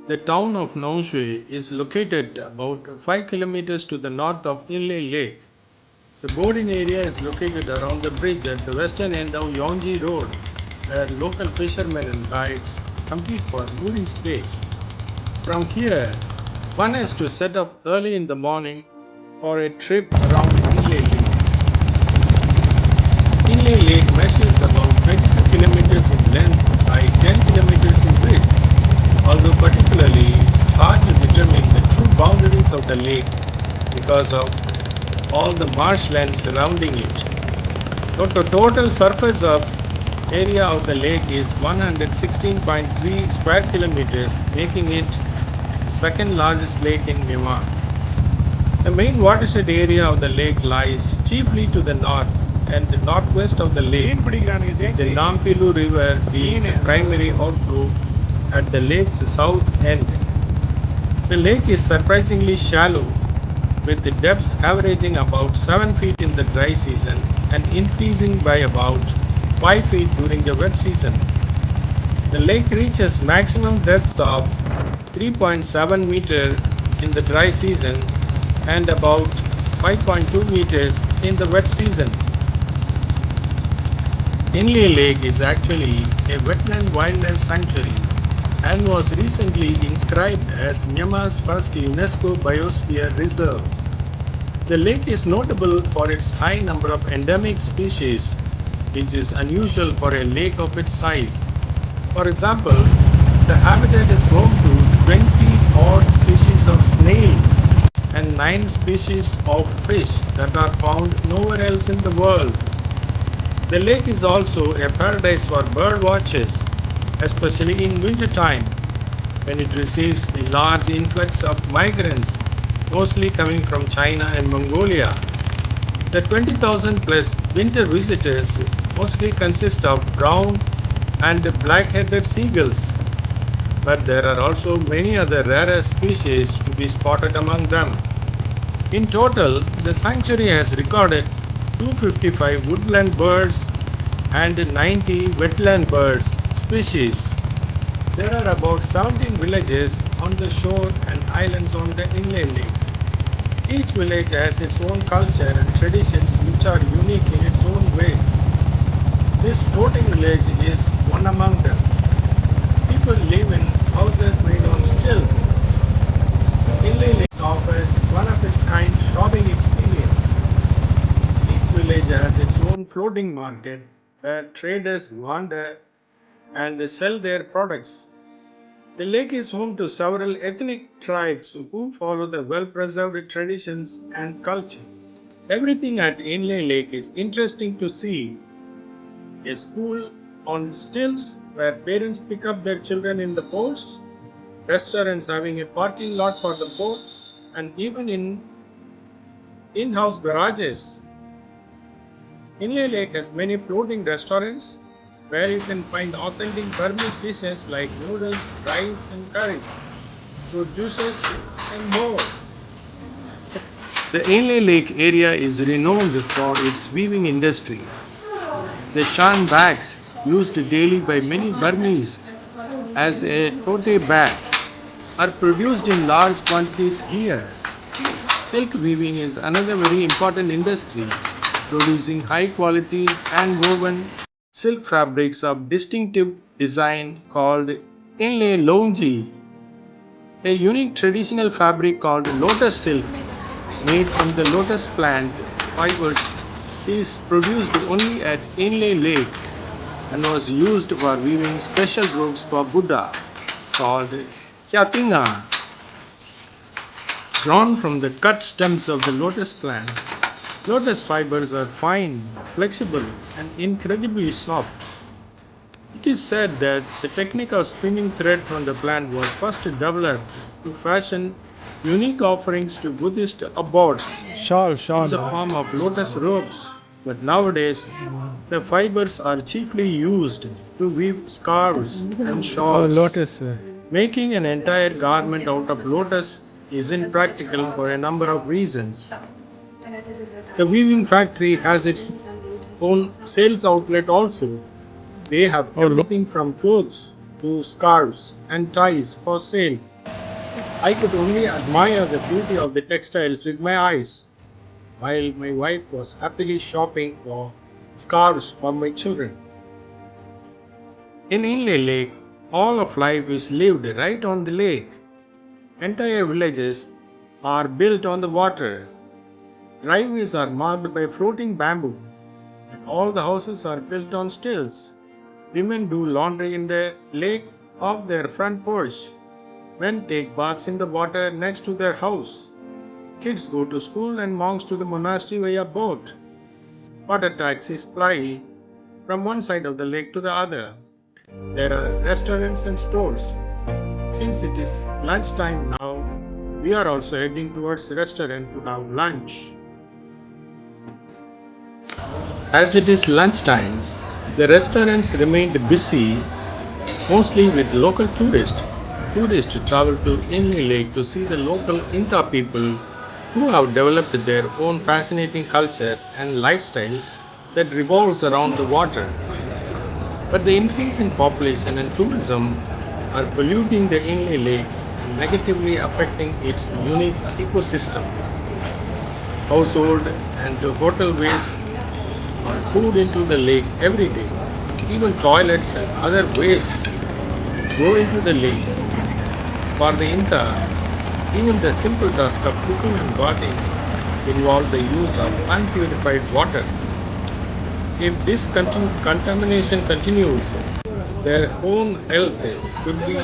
The town of Nong Shui is located about 5 kilometers to the north of Inle Lake. The boarding area is located around the bridge at the western end of Yongji Road, where local fishermen and guides compete for moving space. From here, one has to set off early in the morning for a trip around Inle Lake. Inle Lake measures about 22 kilometers in length by 10 kilometers in width, although particularly it's hard to determine the true boundaries of the lake because of all the marshland surrounding it. So the total surface of area of the lake is 116.3 square kilometers, making it the second largest lake in Myanmar. The main watershed area of the lake lies chiefly to the north and the northwest of the lake, with the Nampilu River being the primary outflow at the lake's south end. The lake is surprisingly shallow, with the depths averaging about 7 feet in the dry season and increasing by about 5 feet during the wet season. The lake reaches maximum depths of 3.7 meter in the dry season and about 5.2 meters in the wet season. Inle Lake is actually a wetland wildlife sanctuary and was recently inscribed as Myanmar's first UNESCO Biosphere Reserve. The lake is notable for its high number of endemic species, which is unusual for a lake of its size. For example, the habitat is home to 20 odd species of snails and 9 species of fish that are found nowhere else in the world. The lake is also a paradise for bird watchers, especially in winter time when it receives a large influx of migrants, mostly coming from China and Mongolia. The 20,000 plus winter visitors mostly consist of brown and black-headed seagulls, but there are also many other rarer species to be spotted among them. In total, the sanctuary has recorded 255 woodland birds and 90 wetland birds species. There are about 17 villages on the shore and islands on the inland lake. Each village has its own culture and traditions which are unique in its own way. This floating village is one among them. People live in houses made on stilts. Inle Lake offers one of its kind shopping experience. Each village has its own floating market where traders wander and sell their products. The lake is home to several ethnic tribes who follow the well preserved traditions and culture. Everything at Inle Lake is interesting to see. A school on stilts where parents pick up their children in the boats, restaurants having a parking lot for the boat, and even in-house garages. Inle Lake has many floating restaurants where you can find authentic Burmese dishes like noodles, rice, and curry, fruit juices, and more. The Inle Lake area is renowned for its weaving industry. The shan bags, used daily by many Burmese as a tote bag, are produced in large quantities here. Silk weaving is another very important industry, producing high quality hand woven silk fabrics of distinctive design called Inle Longji, a unique traditional fabric called lotus silk made from the lotus plant fibers is produced only at Inle Lake and was used for weaving special robes for Buddha called Kyatinga, drawn from the cut stems of the lotus plant. Lotus fibers are fine, flexible, and incredibly soft. It is said that the technique of spinning thread from the plant was first developed to fashion unique offerings to Buddhist abbots in the form of lotus robes. But nowadays, the fibers are chiefly used to weave scarves and shawls. Making an entire garment out of lotus is impractical for a number of reasons. The weaving factory has its own sales outlet also. They have everything from clothes to scarves and ties for sale. I could only admire the beauty of the textiles with my eyes, while my wife was happily shopping for scarves for my children. In Inle Lake, all of life is lived right on the lake. Entire villages are built on the water. Driveways are marked by floating bamboo, and all the houses are built on stilts. Women do laundry in the lake off their front porch. Men take baths in the water next to their house. Kids go to school and monks to the monastery via boat. Water taxis ply from one side of the lake to the other. There are restaurants and stores. Since it is lunchtime now, we are also heading towards the restaurant to have lunch. As it is lunchtime, the restaurants remained busy, mostly with local tourists. Tourists travel to Inle Lake to see the local Intha people who have developed their own fascinating culture and lifestyle that revolves around the water. But the increase in population and tourism are polluting the Inle Lake and negatively affecting its unique ecosystem. Household and hotel waste are poured into the lake every day. Even toilets and other waste go into the lake. For the Intha, even the simple task of cooking and bathing involve the use of unpurified water. If this contamination continues, their own health could be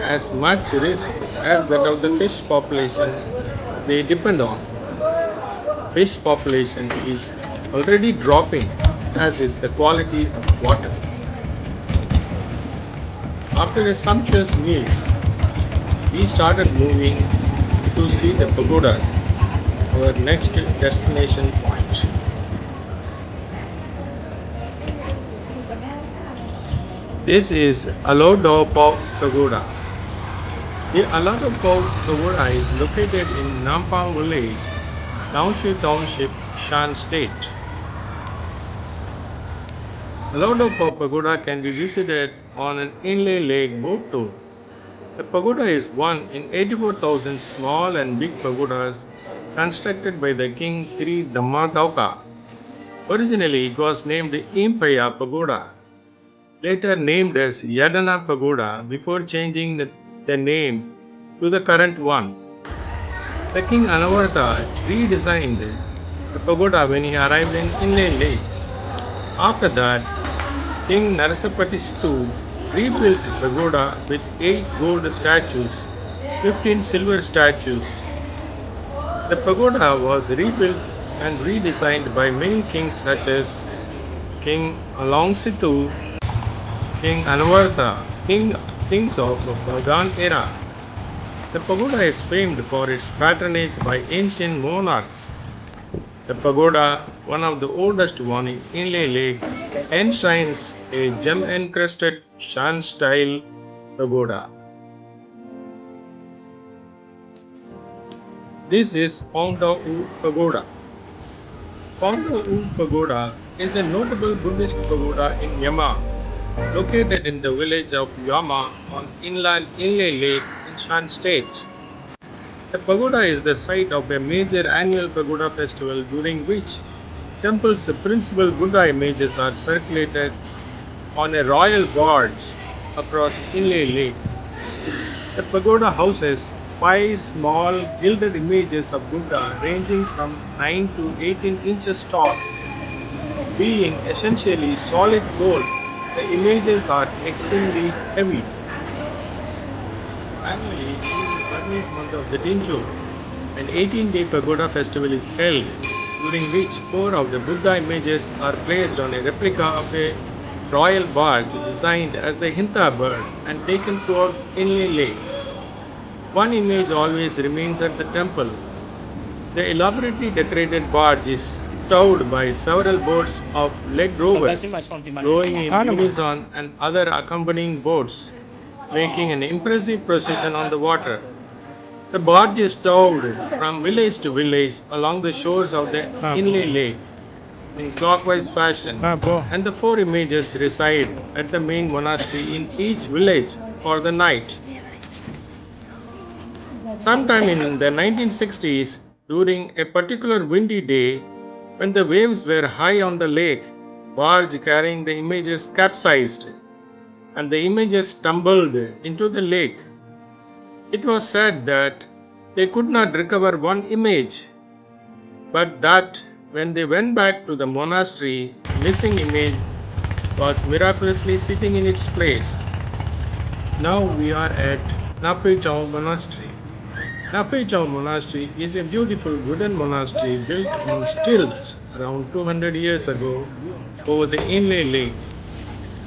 as much risk as that of the fish population they depend on. Fish population is already dropping, as is the quality of water. After a sumptuous meals, we started moving to see the pagodas, our next destination point. This is Alodopop Pagoda. The Alodopop Pagoda is located in Nampang village, Nangshu Township, Shan State. Alodopop Pagoda can be visited on an Inle Lake boat tour. The pagoda is one in 84,000 small and big pagodas constructed by the king Tri Dhammagauka. Originally, it was named Impaya Pagoda, later named as Yadana Pagoda before changing the name to the current one. The king Anavarta redesigned the pagoda when he arrived in Inle Lake. After that, King Narasapati II rebuilt the pagoda with 8 gold statues, 15 silver statues. The pagoda was rebuilt and redesigned by many kings such as King Alongsitu, King Anvarta, kings of Bagan era. The pagoda is famed for its patronage by ancient monarchs. The pagoda, one of the oldest one in Inle Lake, enshrines a gem-encrusted Shan-style pagoda. This is Pongda U Pagoda. Pongda U Pagoda is a notable Buddhist pagoda in Myanmar, located in the village of Yama on inland Inle Lake in Shan State. The pagoda is the site of a major annual pagoda festival during which temple's principal Buddha images are circulated on a royal barge across Inle Lake. The pagoda houses 5 small gilded images of Buddha ranging from 9 to 18 inches tall. Being essentially solid gold, the images are extremely heavy. Annually, during the Burmese month of the Dincho, an 18-day pagoda festival is held, during which 4 of the Buddha images are placed on a replica of a royal barge designed as a Hintha bird and taken throughout Inle Lake. One image always remains at the temple. The elaborately decorated barge is towed by several boats of leg rovers, rowing in unison and other accompanying boats, making an impressive procession on the water. The barge is towed from village to village along the shores of the Inle Lake in clockwise fashion, and the 4 images reside at the main monastery in each village for the night. Sometime in the 1960s, during a particular windy day, when the waves were high on the lake, barge carrying the images capsized and the images tumbled into the lake. It was said that they could not recover one image, but that when they went back to the monastery, the missing image was miraculously sitting in its place. Now we are at Napechao Monastery. Napechao Monastery is a beautiful wooden monastery built on stilts around 200 years ago over the Inle Lake.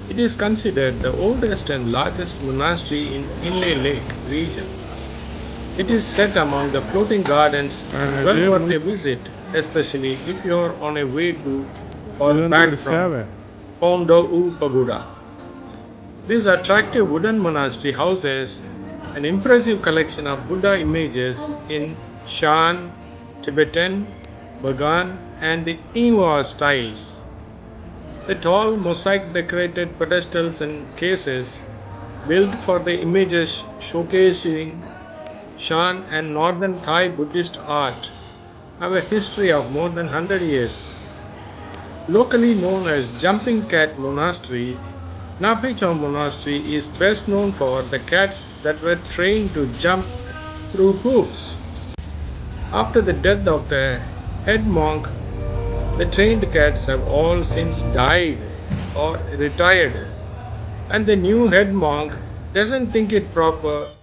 It is considered the oldest and largest monastery in Inle Lake region. It is set among the floating gardens and well worth a visit, especially if you are on a way to or back from Pondou Pagoda. These attractive wooden monastery houses an impressive collection of Buddha images in Shan, Tibetan, Bagan, and Ewa styles. The tall mosaic decorated pedestals and cases built for the images showcasing Shan and Northern Thai Buddhist art have a history of more than 100 years. Locally known as Jumping Cat Monastery, Napechao Monastery is best known for the cats that were trained to jump through hoops. After the death of the head monk, the trained cats have all since died or retired, and the new head monk doesn't think it proper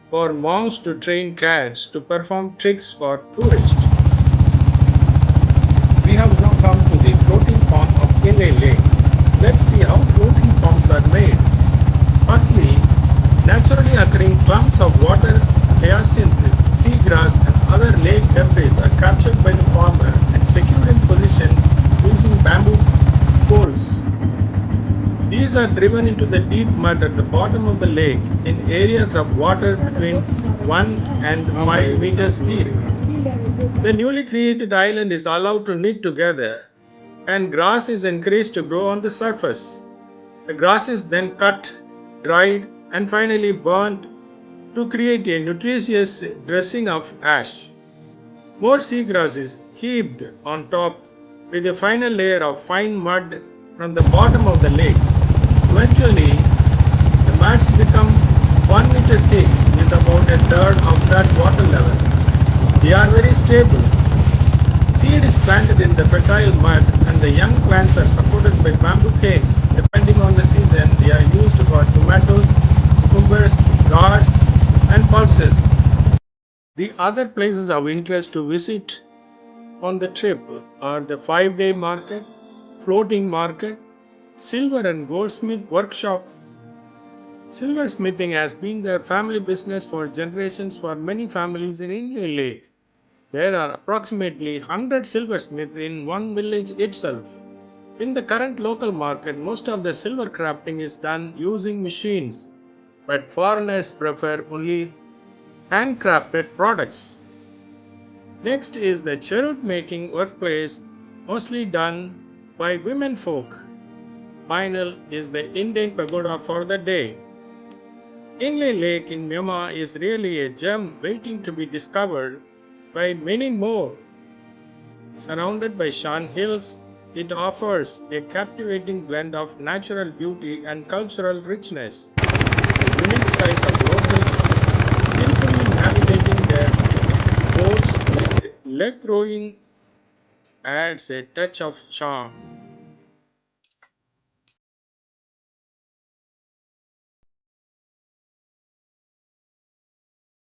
for monks to train cats to perform tricks for tourists. We have now come to the floating pond of Inle Lake. Let's see how floating ponds are made. Firstly, naturally occurring clumps of water, hyacinth, seagrass, and other lake debris are captured by the farmer and secured in position using bamboo poles. These are driven into the deep mud at the bottom of the lake in areas of water between 1 and 5 meters deep. The newly created island is allowed to knit together and grass is encouraged to grow on the surface. The grass is then cut, dried, and finally burnt to create a nutritious dressing of ash. More seagrass is heaped on top with a final layer of fine mud from the bottom of the lake. Eventually, the mats become 1 meter thick with about a third of that water level. They are very stable. Seed is planted in the fertile mud and the young plants are supported by bamboo canes. Depending on the season, they are used for tomatoes, cucumbers, gourds, and pulses. The other places of interest to visit on the trip are the 5-day market, floating market, silver and goldsmith workshop. Silversmithing has been their family business for generations for many families in Inle Lake. There are approximately 100 silversmiths in one village itself. In the current local market, most of the silver crafting is done using machines, but foreigners prefer only handcrafted products. Next is the cherut making workplace, mostly done by women folk. Final is the Indian pagoda for the day. Inle Lake in Myanmar is really a gem waiting to be discovered by many more. Surrounded by Shan Hills, it offers a captivating blend of natural beauty and cultural richness. A unique sight of locals skillfully navigating their boats with leg rowing adds a touch of charm.